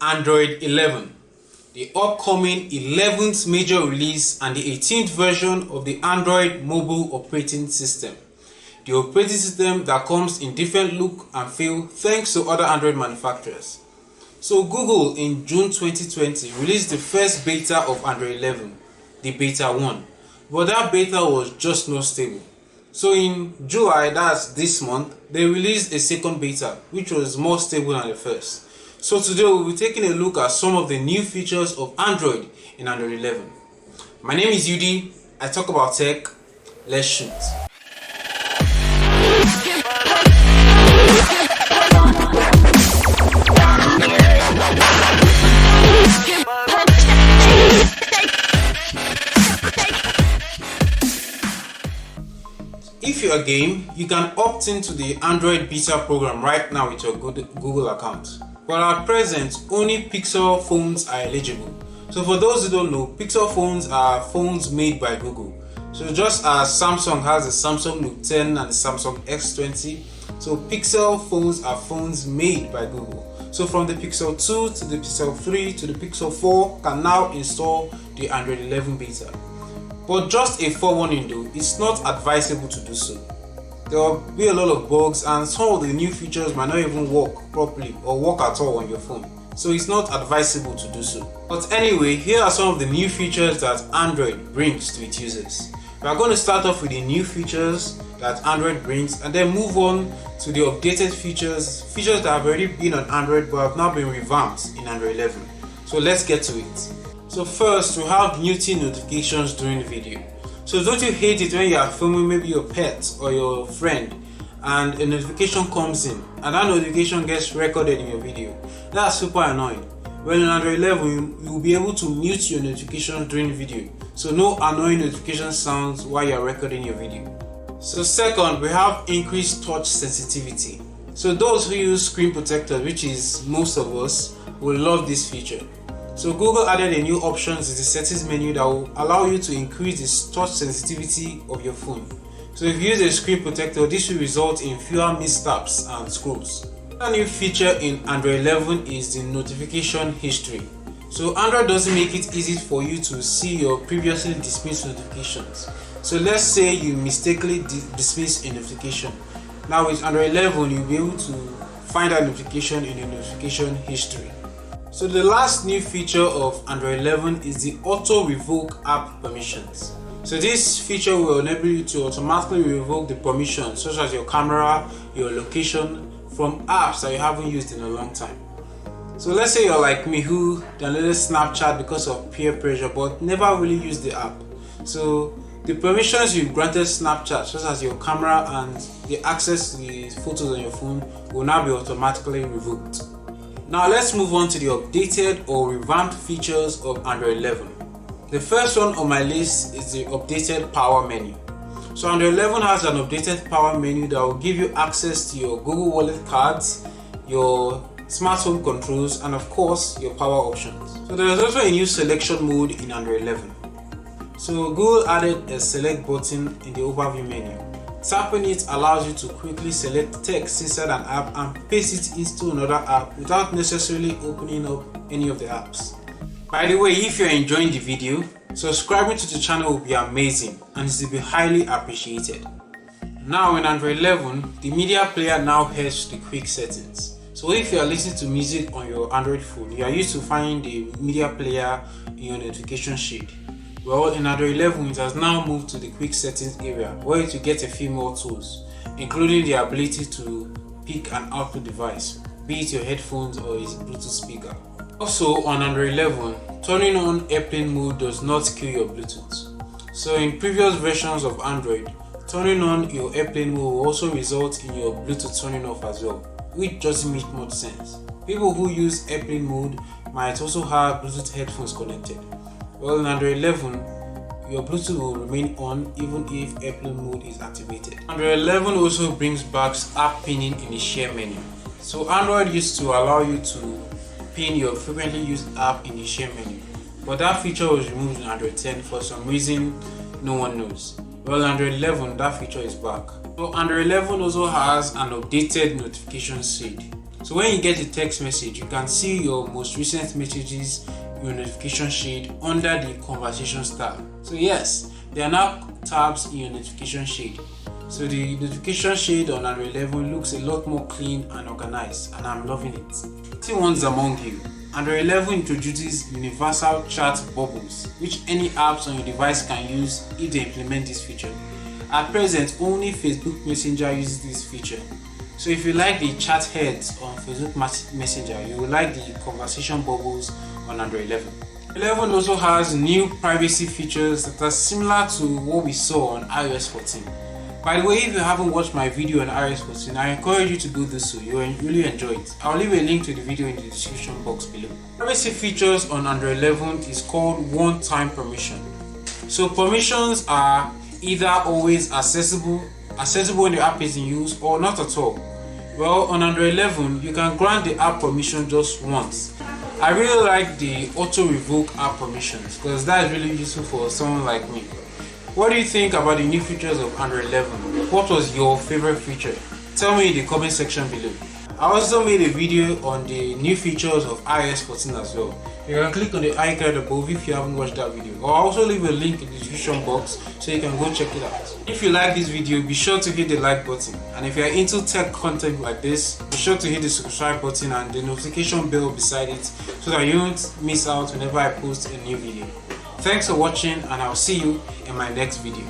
Android 11, the upcoming 11th major release and the 18th version of the Android mobile operating system. The operating system that comes in different look and feel thanks to other Android manufacturers. So Google in June 2020 released the first beta of Android 11, the beta 1, but that beta was just not stable. So in July, that's this month, they released a second beta which was more stable than the first. So today we'll be taking a look at some of the new features of Android in Android 11. My name is Yudi, I talk about tech, let's shoot. If you're a game, you can opt into the Android beta program right now with your Google account. But at present, only Pixel phones are eligible. So for those who don't know, Pixel phones are phones made by Google. So just as Samsung has the Samsung Note 10 and the Samsung X20, so Pixel phones are phones made by Google. So from the Pixel 2 to the Pixel 3 to the Pixel 4 can now install the Android 11 beta. But just a forewarning though, it's not advisable to do so. There will be a lot of bugs and some of the new features might not even work properly or work at all on your phone. So it's not advisable to do so. But anyway, here are some of the new features that Android brings to its users. We are going to start off with the new features that Android brings and then move on to the updated features that have already been on Android but have now been revamped in Android 11. So let's get to it. So first, we have muting notifications during the video. So don't you hate it when you are filming maybe your pet or your friend and a notification comes in and that notification gets recorded in your video? That's super annoying. Well, in Android 11, you will be able to mute your notifications during the video. So no annoying notification sounds while you are recording your video. So second, we have increased touch sensitivity. So those who use screen protectors, which is most of us, will love this feature. So Google added a new option in the settings menu that will allow you to increase the touch sensitivity of your phone. So if you use a screen protector, this will result in fewer mistaps and scrolls. A new feature in Android 11 is the notification history. So Android doesn't make it easy for you to see your previously dismissed notifications. So let's say you mistakenly dismiss a notification. Now with Android 11, you'll be able to find that notification in your notification history. So the last new feature of Android 11 is the auto revoke app permissions. So this feature will enable you to automatically revoke the permissions such as your camera, your location from apps that you haven't used in a long time. So let's say you're like me who downloaded Snapchat because of peer pressure but never really used the app. So the permissions you've granted Snapchat such as your camera and the access to the photos on your phone will now be automatically revoked. Now let's move on to the updated or revamped features of Android 11. The first one on my list is the updated power menu. So Android 11 has an updated power menu that will give you access to your Google Wallet cards, your smart home controls, and of course your power options. So there is also a new selection mode in Android 11. So Google added a select button in the overview menu. Tapping it allows you to quickly select text inside an app and paste it into another app without necessarily opening up any of the apps. By the way, if you're enjoying the video, subscribing to the channel will be amazing and it will be highly appreciated. Now in Android 11, the media player now heads to the quick settings. So if you are listening to music on your Android phone, you are used to finding the media player in your notification shade. Well, in Android 11, it has now moved to the quick settings area where you get a few more tools, including the ability to pick an output device, be it your headphones or a Bluetooth speaker. Also on Android 11, turning on airplane mode does not kill your Bluetooth. So in previous versions of Android, turning on your airplane mode will also result in your Bluetooth turning off as well, which doesn't make much sense. People who use airplane mode might also have Bluetooth headphones connected. Well, in Android 11, your Bluetooth will remain on even if airplane mode is activated. Android 11 also brings back app pinning in the share menu. So Android used to allow you to pin your frequently used app in the share menu, but that feature was removed in Android 10 for some reason. no one knows. Well, Android 11, that feature is back. So Android 11 also has an updated notification shade. So when you get a text message, you can see your most recent messages, your notification shade under the conversations tab. So yes, there are now tabs in your notification shade. So the notification shade on Android 11 looks a lot more clean and organized, and I'm loving it. Key ones among you. Android 11 introduces universal chat bubbles, which any apps on your device can use if they implement this feature. At present, only Facebook Messenger uses this feature. So if you like the chat heads on Facebook Messenger, you will like the conversation bubbles on Android 11. 11 also has new privacy features that are similar to what we saw on iOS 14. By the way, if you haven't watched my video on iOS 14, I encourage you to do this so you will really enjoy it. I'll leave a link to the video in the description box below. Privacy features on Android 11 is called OneTime Permission. So permissions are either always accessible when the app is in use, or not at all. Well, on Android 11, you can grant the app permission just once. I really like the auto revoke app permissions because that is really useful for someone like me. What do you think about the new features of Android 11? What was your favorite feature? Tell me in the comment section below. I also made a video on the new features of iOS 14 as well. You can click on the icon above if you haven't watched that video. Or I'll also leave a link in the description box so you can go check it out. If you like this video, be sure to hit the like button. And if you're into tech content like this, be sure to hit the subscribe button and the notification bell beside it so that you don't miss out whenever I post a new video. Thanks for watching, and I'll see you in my next video.